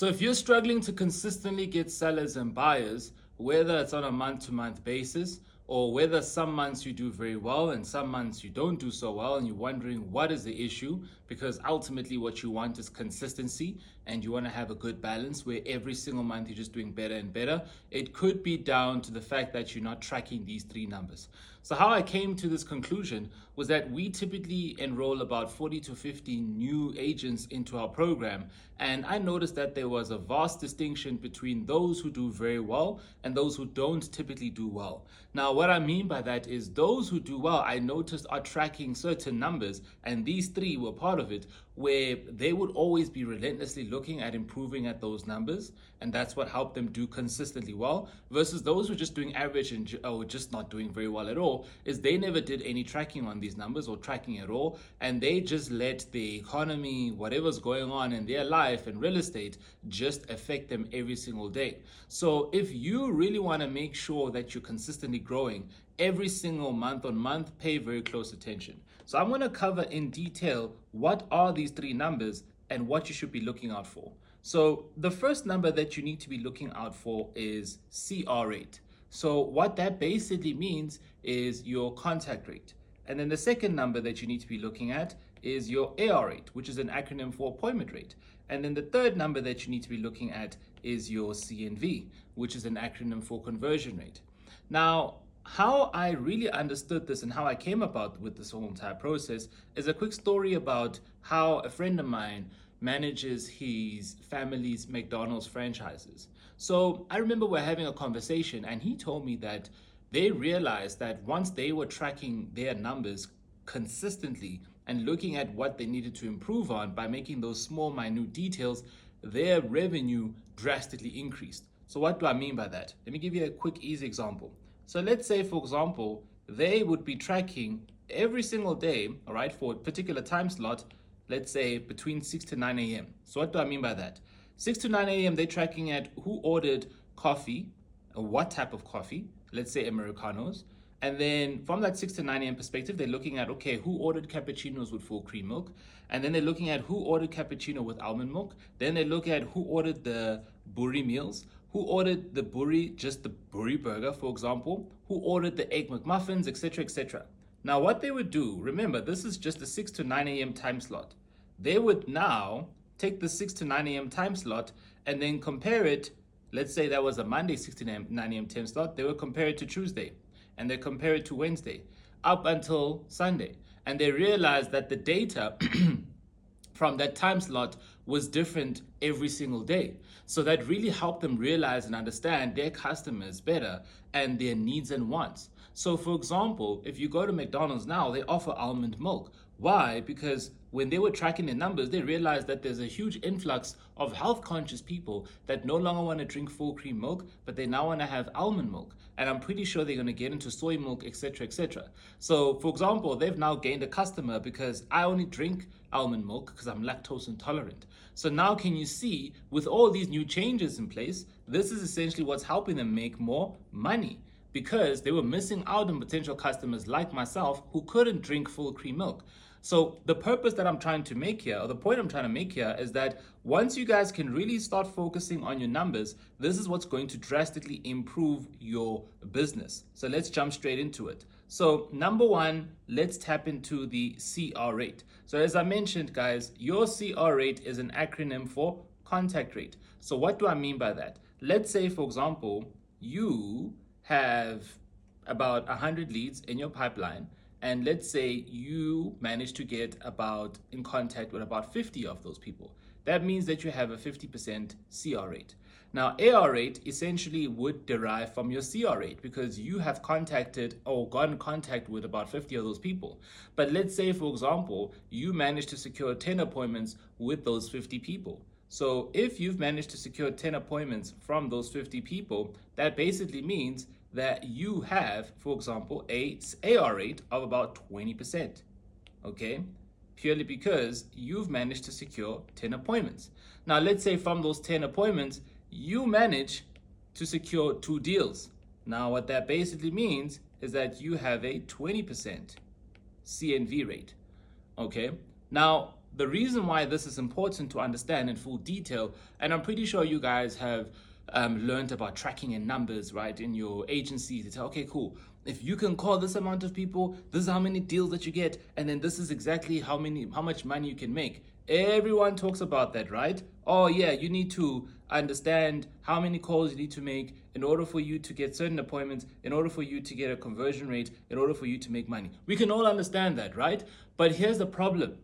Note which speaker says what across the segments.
Speaker 1: So if you're struggling to consistently get sellers and buyers, whether it's on a month-to-month basis or whether some months you do very well and some months you don't do so well and you're wondering what is the issue, because ultimately what you want is consistency and you want to have a good balance where every single month you're just doing better and better, it could be down to the fact that you're not tracking these three numbers. So how I came to this conclusion was that we typically enroll about 40 to 50 new agents into our program, and I noticed that there was a vast distinction between those who do very well and those who don't typically do well. Now, what I mean by that is those who do well, I noticed, are tracking certain numbers, and these three were part of it, where they would always be relentlessly looking at improving at those numbers, and that's what helped them do consistently well, versus those who are just doing average and or just not doing very well at all, is they never did any tracking on these numbers or tracking at all, and they just let the economy, whatever's going on in their life and real estate, just affect them every single day. So if you really want to make sure that you're consistently growing every single month on month, pay very close attention. So I'm going to cover in detail what are these three numbers and what you should be looking out for. So the first number that you need to be looking out for is CR rate. So what that basically means is your contact rate. And then the second number that you need to be looking at is your AR rate, which is an acronym for appointment rate. And then the third number that you need to be looking at is your CNV, which is an acronym for conversion rate. Now, how I really understood this and how I came about with this whole entire process is a quick story about how a friend of mine manages his family's McDonald's franchises. So I remember we're having a conversation and he told me that they realized that once they were tracking their numbers consistently and looking at what they needed to improve on by making those small, minute details, their revenue drastically increased. So what do I mean by that? Let me give you a quick, easy example. So let's say, for example, they would be tracking every single day, all right, for a particular time slot, let's say between 6 to 9 a.m. So what do I mean by that? 6 to 9 a.m., they're tracking at who ordered coffee, what type of coffee, let's say Americanos. And then from that 6 to 9 a.m. perspective, they're looking at, okay, who ordered cappuccinos with full cream milk? And then they're looking at who ordered cappuccino with almond milk. Then they look at who ordered the buri meals, who ordered the buri, just the buri burger, for example, who ordered the egg McMuffins, etc., etc. Now, what they would do, remember, this is just a 6 to 9 a.m. time slot. They would now take the 6 to 9 a.m. time slot and then compare it. Let's say that was a Monday 6 to 9 a.m. time slot. They would compare it to Tuesday, and they compare it to Wednesday up until Sunday. And they realized that the data from that time slot was different every single day. So that really helped them realize and understand their customers better and their needs and wants. So for example, if you go to McDonald's now, they offer almond milk. Why? Because when they were tracking their numbers, they realized that there's a huge influx of health conscious people that no longer want to drink full cream milk, but they now want to have almond milk. And I'm pretty sure they're going to get into soy milk, etc., etc. So for example, they've now gained a customer because I only drink almond milk because I'm lactose intolerant. So now can you see, with all these new changes in place, this is essentially what's helping them make more money, because they were missing out on potential customers like myself who couldn't drink full cream milk. So the purpose that I'm trying to make here, or the point I'm trying to make here, is that once you guys can really start focusing on your numbers, this is what's going to drastically improve your business. So let's jump straight into it. So number one, let's tap into the CR rate. So as I mentioned, guys, your CR rate is an acronym for contact rate. So what do I mean by that? Let's say, for example, you have about 100 leads in your pipeline, and let's say you manage to get in contact with about 50 of those people. That means that you have a 50% CR rate. Now, AR rate essentially would derive from your CR rate because you have contacted or gotten in contact with about 50 of those people. But let's say, for example, you managed to secure 10 appointments with those 50 people. So if you've managed to secure 10 appointments from those 50 people, that basically means that you have, for example, a AR rate of about 20%, okay? Purely because you've managed to secure 10 appointments. Now, let's say from those 10 appointments, you manage to secure 2 deals. Now, what that basically means is that you have a 20% CNV rate, okay? Now, The reason why this is important to understand in full detail, and I'm pretty sure you guys have learned about tracking and numbers, right, in your agency to tell, okay, cool. If you can call this amount of people, this is how many deals that you get, and then this is exactly how much money you can make. Everyone talks about that, right? Oh yeah, you need to understand how many calls you need to make in order for you to get certain appointments, in order for you to get a conversion rate, in order for you to make money. We can all understand that, right? But here's the problem.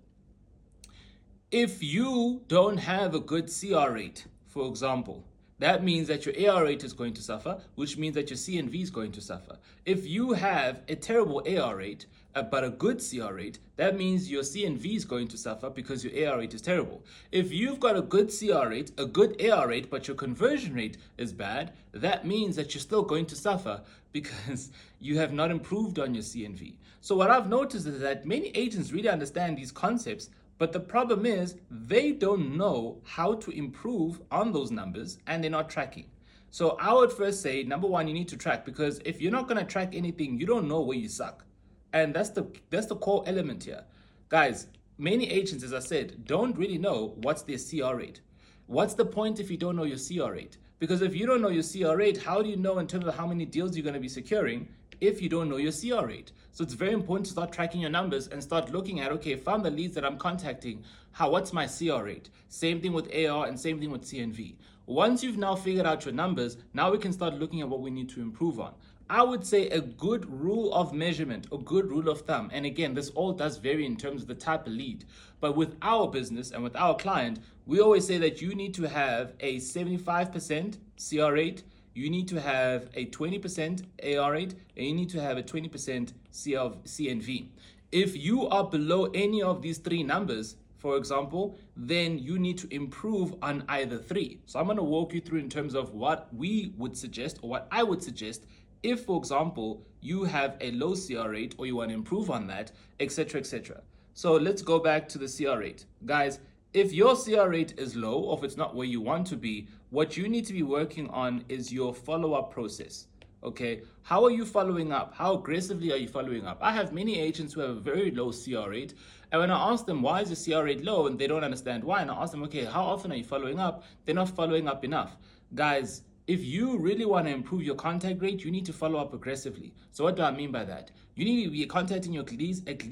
Speaker 1: If you don't have a good CR rate, for example, that means that your AR rate is going to suffer, which means that your CNV is going to suffer. If you have a terrible AR rate, but a good CR rate, that means your CNV is going to suffer because your AR rate is terrible. If you've got a good CR rate, a good AR rate, but your conversion rate is bad, that means that you're still going to suffer because you have not improved on your CNV. So what I've noticed is that many agents really understand these concepts, but the problem is they don't know how to improve on those numbers and they're not tracking. So I would first say, number one, you need to track, because if you're not going to track anything, you don't know where you suck. And that's the core element here. Guys, many agents, as I said, don't really know what's their CR rate. What's the point if you don't know your CR rate? Because if you don't know your CR rate, how do you know in terms of how many deals you're going to be securing if you don't know your CR rate? So it's very important to start tracking your numbers and start looking at, okay, from the leads that I'm contacting, what's my CR rate? Same thing with AR and same thing with CNV. Once you've now figured out your numbers, now we can start looking at what we need to improve on. I would say a good rule of measurement, a good rule of thumb, and again, this all does vary in terms of the type of lead, but with our business and with our client, we always say that you need to have a 75% CR rate, you need to have a 20% AR rate, and you need to have a 20% CNV. If you are below any of these three numbers, for example, then you need to improve on either three. So I'm going to walk you through in terms of what we would suggest, or what I would suggest, if, for example, you have a low CR rate or you want to improve on that, etc., etc. So let's go back to the CR rate. Guys, if your CR rate is low, or if it's not where you want to be, what you need to be working on is your follow-up process. Okay, how are you following up? How aggressively are you following up? I have many agents who have a very low CR rate, and when I ask them why is the CR rate low, and they don't understand why, and I ask them, okay, how often are you following up? They're not following up enough. Guys, if you really want to improve your contact rate, you need to follow up aggressively. So what do I mean by that? You need to be contacting your leads at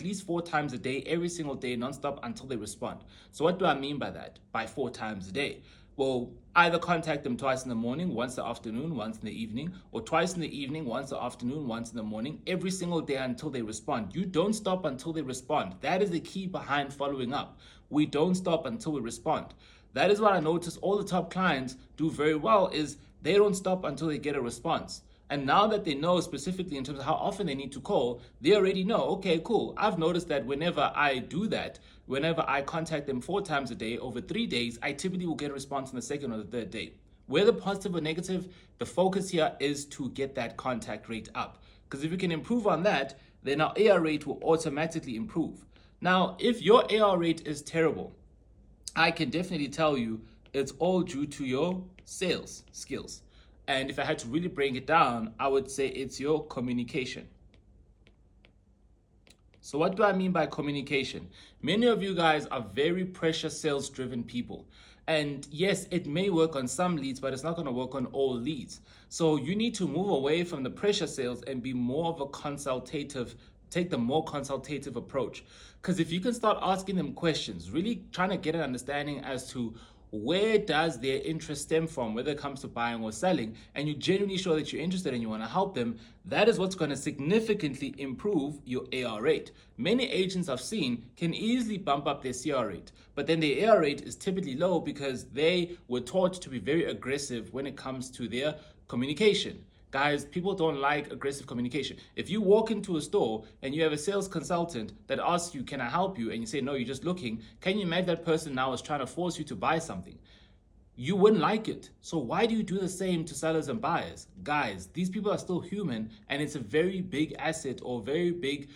Speaker 1: least 4 times a day, every single day, nonstop, until they respond. So what do I mean by that? By 4 times a day? Well, either contact them twice in the morning, once in the afternoon, once in the evening, or twice in the evening, once in the afternoon, once in the morning, every single day until they respond. You don't stop until they respond. That is the key behind following up. We don't stop until we respond. That is what I notice all the top clients do very well, is they don't stop until they get a response. And now that they know specifically in terms of how often they need to call, they already know, okay, cool. I've noticed that whenever I do that, whenever I contact them 4 times a day over 3 days, I typically will get a response on the second or the third day. Whether positive or negative, the focus here is to get that contact rate up. Because if you can improve on that, then our AR rate will automatically improve. Now, if your AR rate is terrible, I can definitely tell you it's all due to your sales skills. And if I had to really break it down, I would say it's your communication. So what do I mean by communication? Many of you guys are very pressure sales driven people. And yes, it may work on some leads, but it's not going to work on all leads. So you need to move away from the pressure sales and be more of a consultative, take the more consultative approach. Because if you can start asking them questions, really trying to get an understanding as to where does their interest stem from, whether it comes to buying or selling, and you genuinely show that you're interested and you want to help them, that is what's going to significantly improve your AR rate. Many agents I've seen can easily bump up their CR rate, but then their AR rate is typically low because they were taught to be very aggressive when it comes to their communication. Guys, people don't like aggressive communication. If you walk into a store and you have a sales consultant that asks you, can I help you? And you say, no, you're just looking. Can you imagine that person now is trying to force you to buy something? You wouldn't like it. So why do you do the same to sellers and buyers? Guys, these people are still human, and it's a very big asset or very big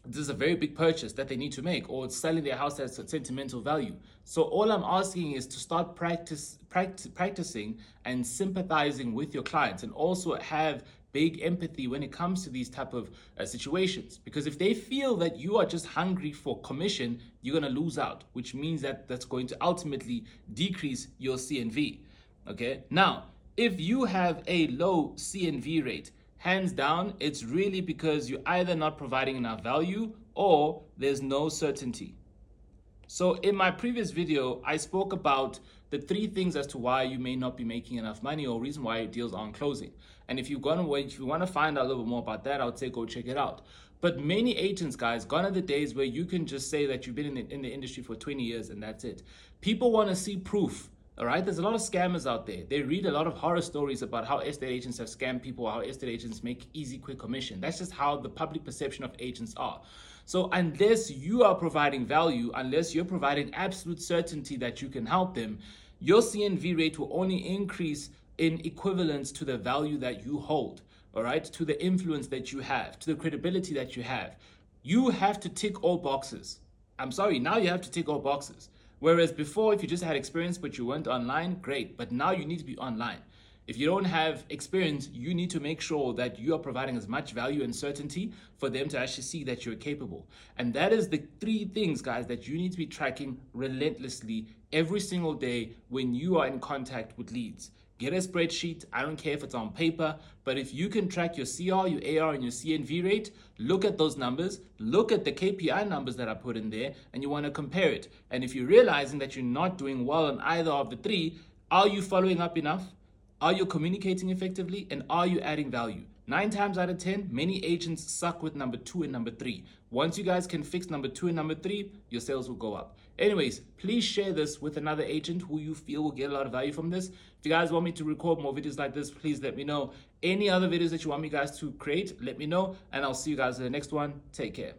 Speaker 1: this is a very big purchase that they need to make, or it's selling their house as a sentimental value. So all I'm asking is to start practicing and sympathizing with your clients, and also have big empathy when it comes to these type of situations, because if they feel that you are just hungry for commission, you're going to lose out, which means that that's going to ultimately decrease your CNV. Okay, now if you have a low CNV rate, hands down, it's really because you're either not providing enough value or there's no certainty. So in my previous video, I spoke about the 3 things as to why you may not be making enough money or reason why your deals aren't closing. And if you want to find out a little bit more about that, I would say go check it out. But many agents, guys, gone are the days where you can just say that you've been in the industry for 20 years and that's it. People want to see proof. All right, there's a lot of scammers out there. They read a lot of horror stories about how estate agents have scammed people, how estate agents make easy, quick commission. That's just how the public perception of agents are. So unless you are providing value, unless you're providing absolute certainty that you can help them, your CNV rate will only increase in equivalence to the value that you hold, all right, to the influence that you have, to the credibility that you have. You have to tick all boxes. I'm sorry, now you have to tick all boxes. Whereas before, if you just had experience but you weren't online, great. But now you need to be online. If you don't have experience, you need to make sure that you are providing as much value and certainty for them to actually see that you're capable. And that is the 3 things, guys, that you need to be tracking relentlessly every single day when you are in contact with leads. Get a spreadsheet. I don't care if it's on paper, but if you can track your CR, your AR, and your CNV rate, look at those numbers, look at the KPI numbers that I put in there, and you want to compare it. And if you're realizing that you're not doing well on either of the 3, are you following up enough? Are you communicating effectively? And are you adding value? 9 times out of 10, many agents suck with number 2 and number 3. Once you guys can fix number 2 and number 3, your sales will go up. Anyways, please share this with another agent who you feel will get a lot of value from this. If you guys want me to record more videos like this, please let me know. Any other videos that you want me guys to create, let me know. And I'll see you guys in the next one. Take care.